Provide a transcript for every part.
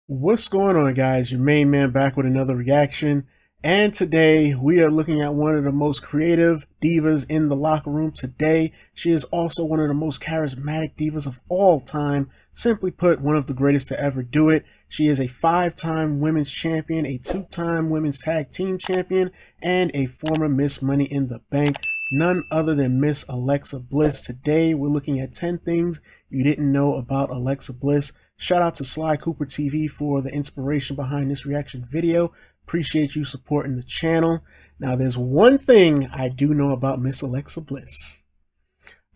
What's going on, guys? Your main man back with another reaction. And today we are looking at one of the most creative divas in the locker room today. She is also one of the most charismatic divas of all time. Simply put, one of the greatest to ever do it. She is a 5-time women's champion, a 2-time women's tag team champion, and a former Miss Money in the Bank. None other than Miss Alexa Bliss. Today we're looking at 10 things you didn't know about Alexa Bliss. Shout out to Sly Cooper TV for the inspiration behind this reaction video. Appreciate you supporting the channel. Now, there's one thing I do know about Miss Alexa Bliss.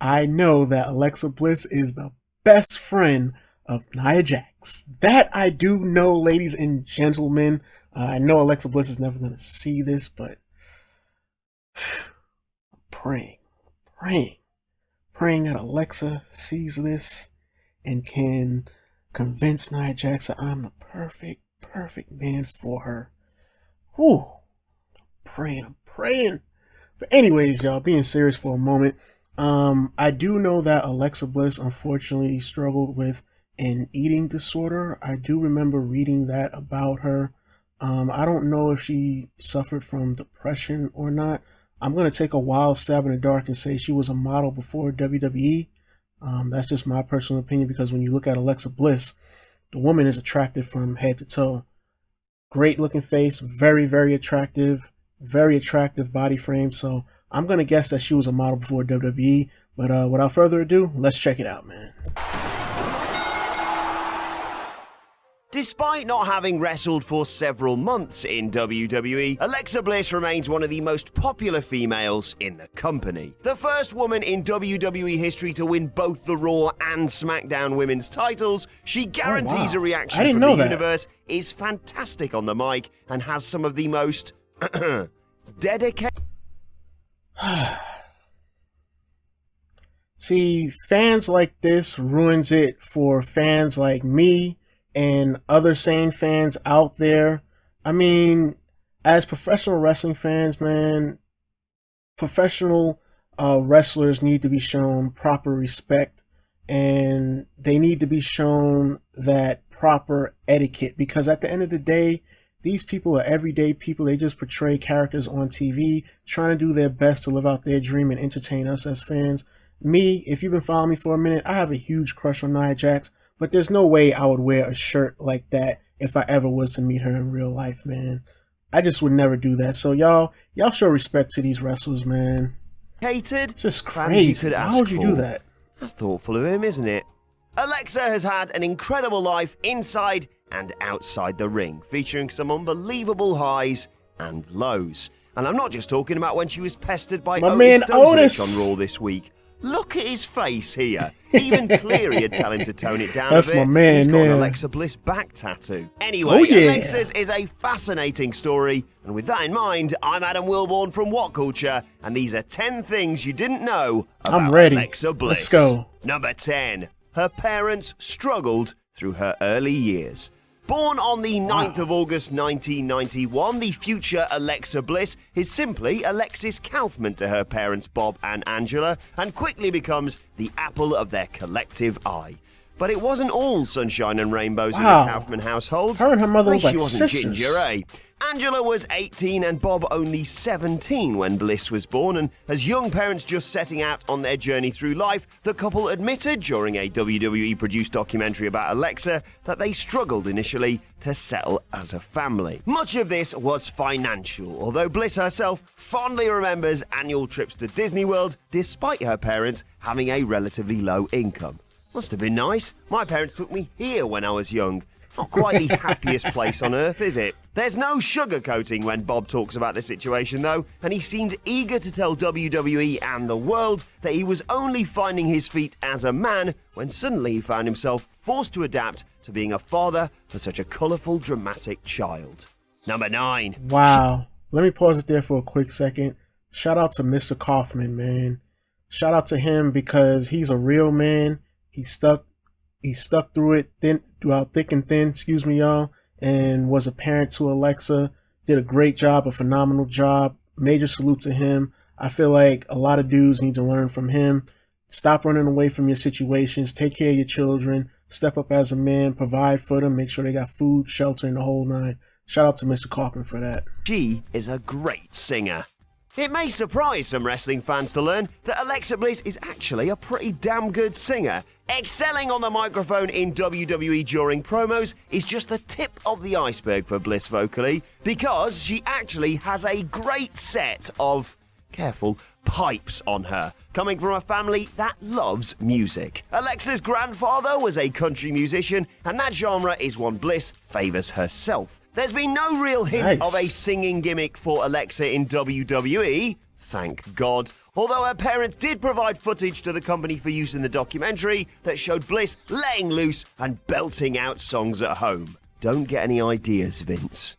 I know that Alexa Bliss is the best friend of Nia Jax. That I do know, ladies and gentlemen. I know Alexa Bliss is never going to see this, but praying that Alexa sees this and can convince Nia Jax that I'm the perfect man for her. Whew. I'm praying. But anyways, y'all, being serious for a moment, I do know that Alexa Bliss unfortunately struggled with an eating disorder. I do remember reading that about her. I don't know if she suffered from depression or not. I'm going to take a wild stab in the dark and say she was a model before WWE. That's just my personal opinion, because when you look at Alexa Bliss, the woman is attractive from head to toe. Great looking face, very attractive body frame. So I'm going to guess that she was a model before WWE. But without further ado, let's check it out, man. Despite not having wrestled for several months in WWE, Alexa Bliss remains one of the most popular females in the company. The first woman in WWE history to win both the Raw and SmackDown women's titles, she guarantees a reaction from the universe, is fantastic on the mic, and has some of the most dedicated... See, fans like this ruins it for fans like me and other sane fans out there. I mean, as professional wrestling fans, man, professional wrestlers need to be shown proper respect, and they need to be shown that proper etiquette, because at the end of the day, these people are everyday people. They just portray characters on TV, trying to do their best to live out their dream and entertain us as fans. Me, if you've been following me for a minute, I have a huge crush on Nia Jax. But there's no way I would wear a shirt like that if I ever was to meet her in real life, man. I just would never do that. So y'all show respect to these wrestlers, man. It's just crazy. How would you do that? That's thoughtful of him, isn't it? Alexa has had an incredible life inside and outside the ring, featuring some unbelievable highs and lows. And I'm not just talking about when she was pestered by Otis on Raw this week. Look at his face here. Even Cleary would tell him to tone it down a bit. That's my man. He's got an Alexa Bliss back tattoo. Anyway, Alexa's is a fascinating story. And with that in mind, I'm Adam Wilborn from What Culture, and these are 10 things you didn't know about Alexa Bliss. Let's go. Number 10. Her parents struggled through her early years. Born on the 9th of August 1991, the future Alexa Bliss is simply Alexis Kaufman to her parents Bob and Angela, and quickly becomes the apple of their collective eye. But it wasn't all sunshine and rainbows in the Kaufman household. Her and her mother look like she wasn't sisters. ginger, eh? Angela was 18 and Bob only 17 when Bliss was born, and as young parents just setting out on their journey through life, the couple admitted during a WWE-produced documentary about Alexa that they struggled initially to settle as a family. Much of this was financial, although Bliss herself fondly remembers annual trips to Disney World despite her parents having a relatively low income. Must have been nice. My parents took me here when I was young. Not quite the happiest place on earth, is it? There's no sugarcoating when Bob talks about the situation, though, and he seemed eager to tell WWE and the world that he was only finding his feet as a man when suddenly he found himself forced to adapt to being a father for such a colourful, dramatic child. Number 9. Wow. Let me pause it there for a quick second. Shout out to Mr. Kaufman, man. Shout out to him, because he's a real man. He stuck through it throughout thick and thin, excuse me, y'all, and was a parent to Alexa. Did a great job, a phenomenal job. Major salute to him. I feel like a lot of dudes need to learn from him. Stop running away from your situations. Take care of your children. step up as a man, provide for them, make sure they got food, shelter, and the whole nine. Shout out to Mr. Carpenter for that. She is a great singer. It may surprise some wrestling fans to learn that Alexa Bliss is actually a pretty damn good singer. Excelling on the microphone in WWE during promos is just the tip of the iceberg for Bliss vocally, because she actually has a great set of, careful, pipes on her, coming from a family that loves music. Alexa's grandfather was a country musician, and that genre is one Bliss favours herself. There's been no real hint of a singing gimmick for Alexa in WWE, thank God, although her parents did provide footage to the company for use in the documentary that showed Bliss laying loose and belting out songs at home. Don't get any ideas, Vince.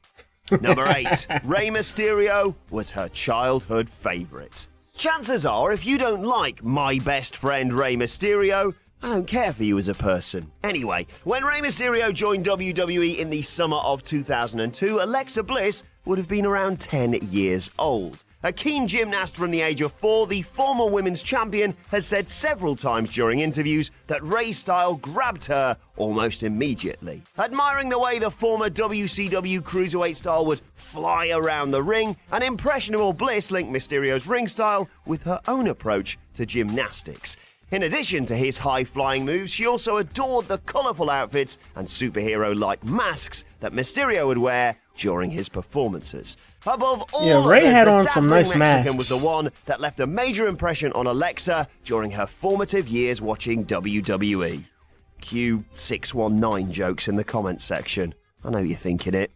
Number 8, Rey Mysterio was her childhood favourite. Chances are, if you don't like my best friend Rey Mysterio, I don't care for you as a person. Anyway, when Rey Mysterio joined WWE in the summer of 2002, Alexa Bliss would have been around 10 years old. A keen gymnast from the age of 4, the former women's champion has said several times during interviews that Rey's style grabbed her almost immediately. Admiring the way the former WCW Cruiserweight star would fly around the ring, an impressionable Bliss linked Mysterio's ring style with her own approach to gymnastics. In addition to his high-flying moves, she also adored the colourful outfits and superhero-like masks that Mysterio would wear during his performances. Above all, Rey had on dazzling some nice Mexican masks. was the one that left a major impression on Alexa during her formative years watching WWE. Cue 619 jokes in the comments section. I know you're thinking it.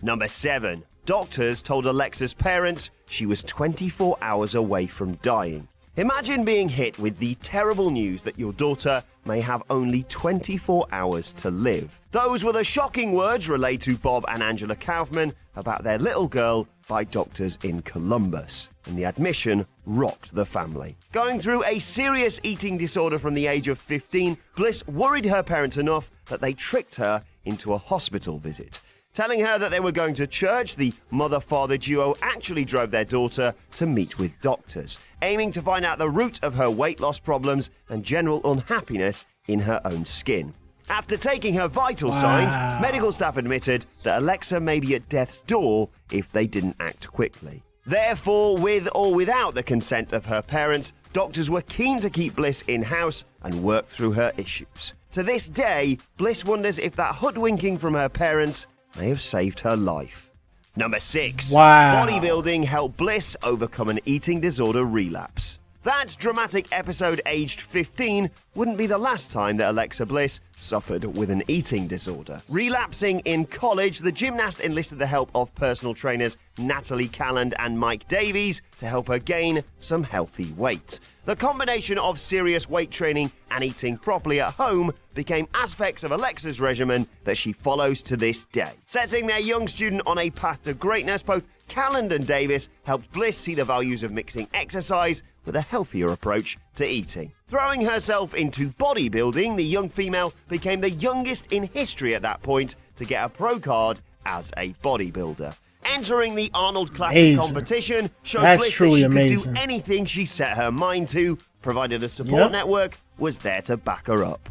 Number 7. Doctors told Alexa's parents she was 24 hours away from dying. Imagine being hit with the terrible news that your daughter may have only 24 hours to live. Those were the shocking words relayed to Bob and Angela Kaufman about their little girl by doctors in Columbus, and the admission rocked the family. Going through a serious eating disorder from the age of 15, Bliss worried her parents enough that they tricked her into a hospital visit. Telling her that they were going to church, the mother-father duo actually drove their daughter to meet with doctors, aiming to find out the root of her weight loss problems and general unhappiness in her own skin. After taking her vital signs, medical staff admitted that Alexa may be at death's door if they didn't act quickly. Therefore, with or without the consent of her parents, doctors were keen to keep Bliss in-house and work through her issues. To this day, Bliss wonders if that hoodwinking from her parents may have saved her life. Number 6. Bodybuilding helped Bliss overcome an eating disorder relapse. That dramatic episode aged 15 wouldn't be the last time that Alexa Bliss suffered with an eating disorder. Relapsing in college, the gymnast enlisted the help of personal trainers Natalie Calland and Mike Davies to help her gain some healthy weight. The combination of serious weight training and eating properly at home became aspects of Alexa's regimen that she follows to this day. Setting their young student on a path to greatness, both Calland and Davis helped Bliss see the values of mixing exercise with a healthier approach to eating. Throwing herself into bodybuilding, the young female became the youngest in history at that point to get a pro card as a bodybuilder. Entering the Arnold Classic competition showed Bliss that she could do anything she set her mind to, provided a support network was there to back her up.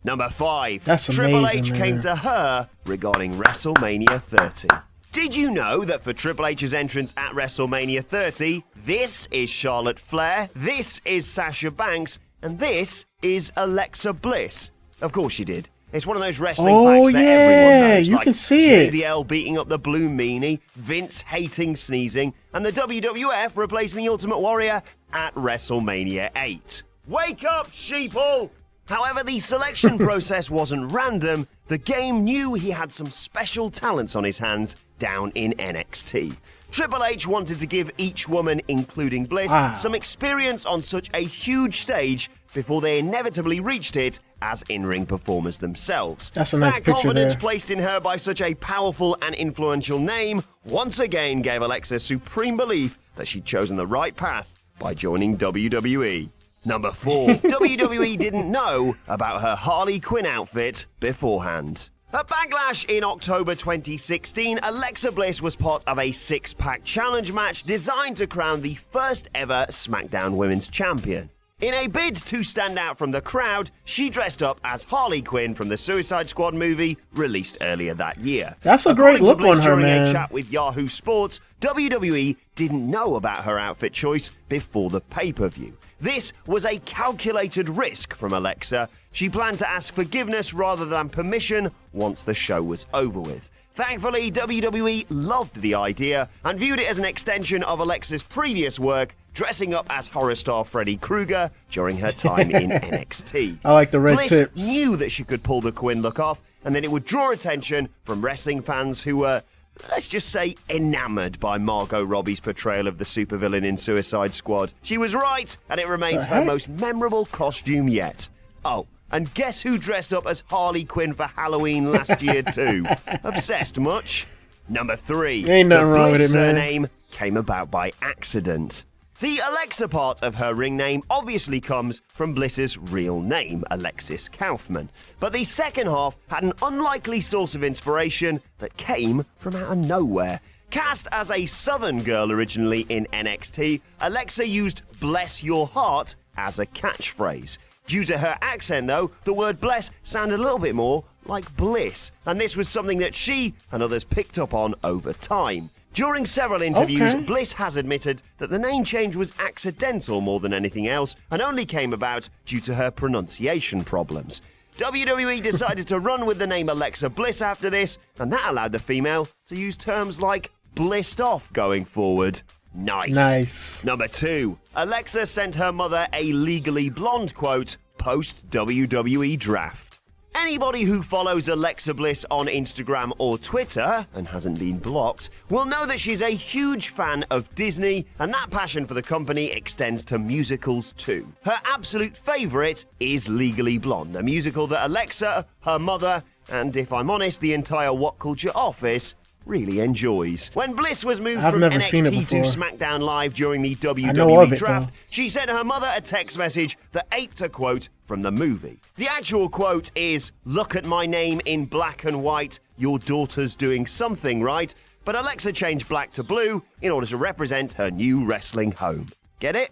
Number 5. Triple H came to her regarding WrestleMania 30. Did you know that for Triple H's entrance at WrestleMania 30, this is Charlotte Flair, this is Sasha Banks, and this is Alexa Bliss? Of course you did. It's one of those wrestling facts that everyone knows. You can see it. JBL beating up the Blue Meanie, Vince hating sneezing, and the WWF replacing the Ultimate Warrior at WrestleMania 8. Wake up, sheeple! However, the selection process wasn't random. The game knew he had some special talents on his hands down in NXT. Triple H wanted to give each woman, including Bliss, some experience on such a huge stage before they inevitably reached it as in-ring performers themselves. That's a nice picture there. Confidence placed in her by such a powerful and influential name once again gave Alexa supreme belief that she'd chosen the right path by joining WWE. Number 4. WWE didn't know about her Harley Quinn outfit beforehand. At Backlash in October 2016, Alexa Bliss was part of a 6-pack challenge match designed to crown the first ever SmackDown Women's Champion. In a bid to stand out from the crowd, she dressed up as Harley Quinn from the Suicide Squad movie released earlier that year. That's a great look on her, during man. a chat with Yahoo Sports, WWE didn't know about her outfit choice before the pay-per-view. This was a calculated risk from Alexa. She planned to ask forgiveness rather than permission once the show was over with. Thankfully, WWE loved the idea and viewed it as an extension of Alexa's previous work, dressing up as horror star Freddy Krueger during her time in NXT. I like the red Bliss tips. knew that she could pull the Quinn look off, and that it would draw attention from wrestling fans who were, let's just say, enamored by Margot Robbie's portrayal of the supervillain in Suicide Squad. She was right, and it remains her most memorable costume yet. Oh, and guess who dressed up as Harley Quinn for Halloween last year too? Obsessed much? Number 3. Ain't nothing wrong with Bliss it, man. surname came about by accident. The Alexa part of her ring name obviously comes from Bliss's real name, Alexis Kaufman. But the second half had an unlikely source of inspiration that came from out of nowhere. Cast as a Southern girl originally in NXT, Alexa used "bless your heart" as a catchphrase. Due to her accent, though, the word bless sounded a little bit more like bliss, and this was something that she and others picked up on over time. During several interviews, Bliss has admitted that the name change was accidental more than anything else, and only came about due to her pronunciation problems. WWE decided to run with the name Alexa Bliss after this, and that allowed the female to use terms like blissed off going forward. Nice. Number 2. Alexa sent her mother a Legally Blonde quote post-WWE draft. Anybody who follows Alexa Bliss on Instagram or Twitter, and hasn't been blocked, will know that she's a huge fan of Disney, and that passion for the company extends to musicals too. Her absolute favourite is Legally Blonde, a musical that Alexa, her mother, and if I'm honest, the entire What Culture office really enjoys. When Bliss was moved from NXT to SmackDown Live during the WWE draft, she sent her mother a text message that aped a quote from the movie. The actual quote is, "Look at my name in black and white, your daughter's doing something right," but Alexa changed black to blue in order to represent her new wrestling home. Get it?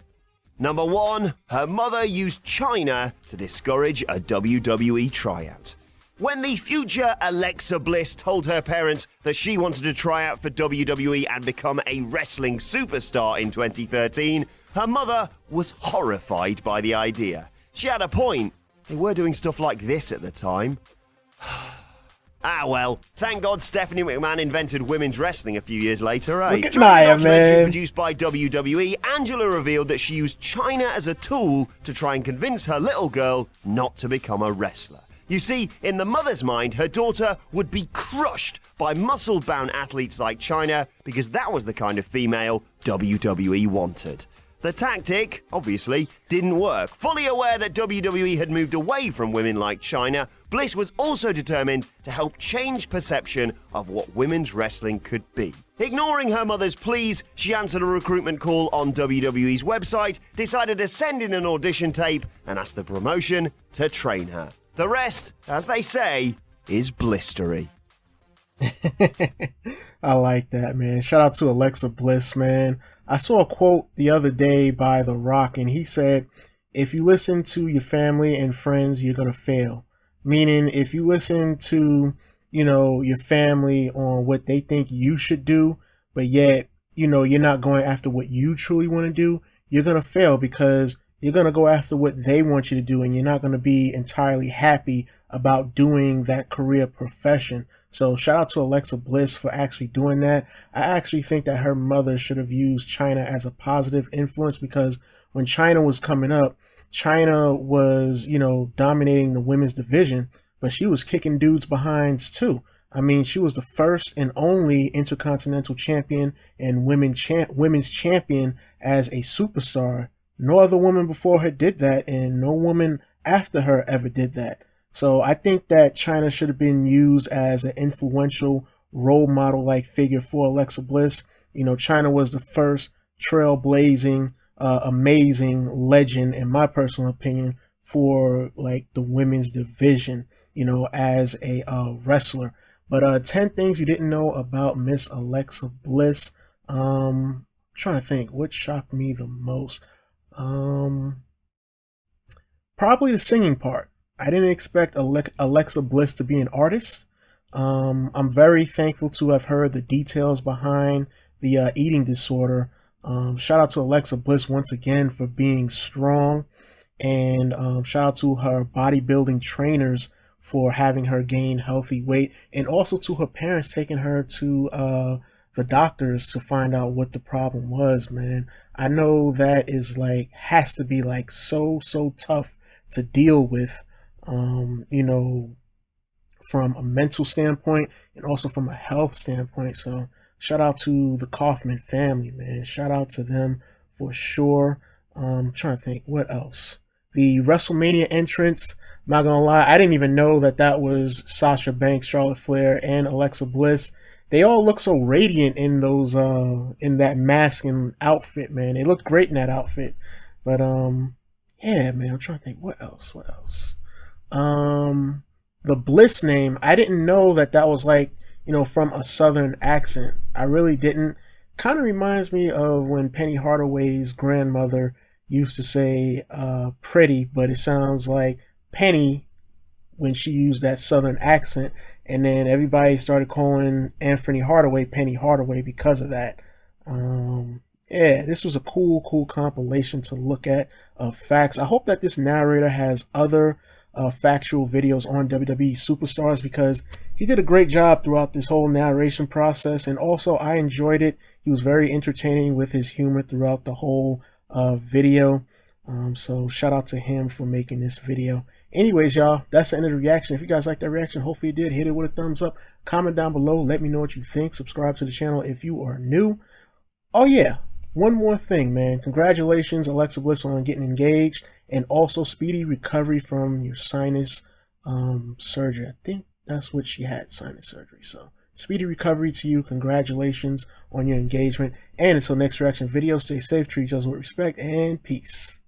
Number 1, her mother used Chyna to discourage a WWE tryout. When the future Alexa Bliss told her parents that she wanted to try out for WWE and become a wrestling superstar in 2013, her mother was horrified by the idea. She had a point. They were doing stuff like this at the time. Well, thank God Stephanie McMahon invented women's wrestling a few years later, eh? Look at Nia, man. Produced by WWE, Angela revealed that she used Chyna as a tool to try and convince her little girl not to become a wrestler. You see, in the mother's mind, her daughter would be crushed by muscle-bound athletes like Chyna because that was the kind of female WWE wanted. The tactic, obviously, didn't work. Fully aware that WWE had moved away from women like Chyna, Bliss was also determined to help change perception of what women's wrestling could be. Ignoring her mother's pleas, she answered a recruitment call on WWE's website, decided to send in an audition tape, and asked the promotion to train her. The rest, as they say, is blistery. I like that, man. Shout out to Alexa Bliss, man. I saw a quote the other day by The Rock, and he said, if you listen to your family and friends, you're going to fail. Meaning, if you listen to, your family on what they think you should do, but yet, you're not going after what you truly want to do, you're going to fail because you're going to go after what they want you to do, and you're not going to be entirely happy about doing that career profession. So shout out to Alexa Bliss for actually doing that. I actually think that her mother should have used Chyna as a positive influence, because when Chyna was coming up, Chyna was, dominating the women's division, but she was kicking dudes' behinds too. I mean, she was the first and only Intercontinental Champion and women's champion as a superstar. No other woman before her did that, and no woman after her ever did that. So I think that Chyna should have been used as an influential role model-like figure for Alexa Bliss. Chyna was the first trailblazing, amazing legend, in my personal opinion, for like the women's division, as a wrestler. But 10 things you didn't know about Miss Alexa Bliss. Trying to think what shocked me the most. Probably the singing part. I didn't expect Alexa Bliss to be an artist. I'm very thankful to have heard the details behind the eating disorder. Shout out to Alexa Bliss once again for being strong, and shout out to her bodybuilding trainers for having her gain healthy weight, and also to her parents taking her to the doctors to find out what the problem was, man. I know that is like, has to be like so tough to deal with, you know, from a mental standpoint and also from a health standpoint. So shout out to the Kaufman family, man. Shout out to them for sure. I'm trying to think what else. The WrestleMania entrance, not gonna lie, I didn't even know that that was Sasha Banks, Charlotte Flair, and Alexa Bliss. They all look so radiant in those in that mask and outfit, man. They look great in that outfit. But yeah, man, I'm trying to think what else. The Bliss name, I didn't know that that was like, you know, from a southern accent. I really didn't. Kind of reminds me of when Penny Hardaway's grandmother used to say pretty, but it sounds like Penny when she used that southern accent, and then everybody started calling Anthony Hardaway Penny Hardaway because of that. Yeah, this was a cool compilation to look at of facts. I hope that this narrator has other factual videos on WWE superstars, because he did a great job throughout this whole narration process, and also I enjoyed it. He was very entertaining with his humor throughout the whole video. So shout out to him for making this video. Anyways, y'all, that's the end of the reaction. If you guys liked that reaction, hopefully you did. Hit it with a thumbs up. Comment down below. Let me know what you think. Subscribe to the channel if you are new. Oh yeah, one more thing, man. Congratulations, Alexa Bliss, on getting engaged, and also speedy recovery from your sinus surgery. I think that's what she had, sinus surgery. So speedy recovery to you. Congratulations on your engagement. And until next reaction video, stay safe, treat each other with respect, and peace.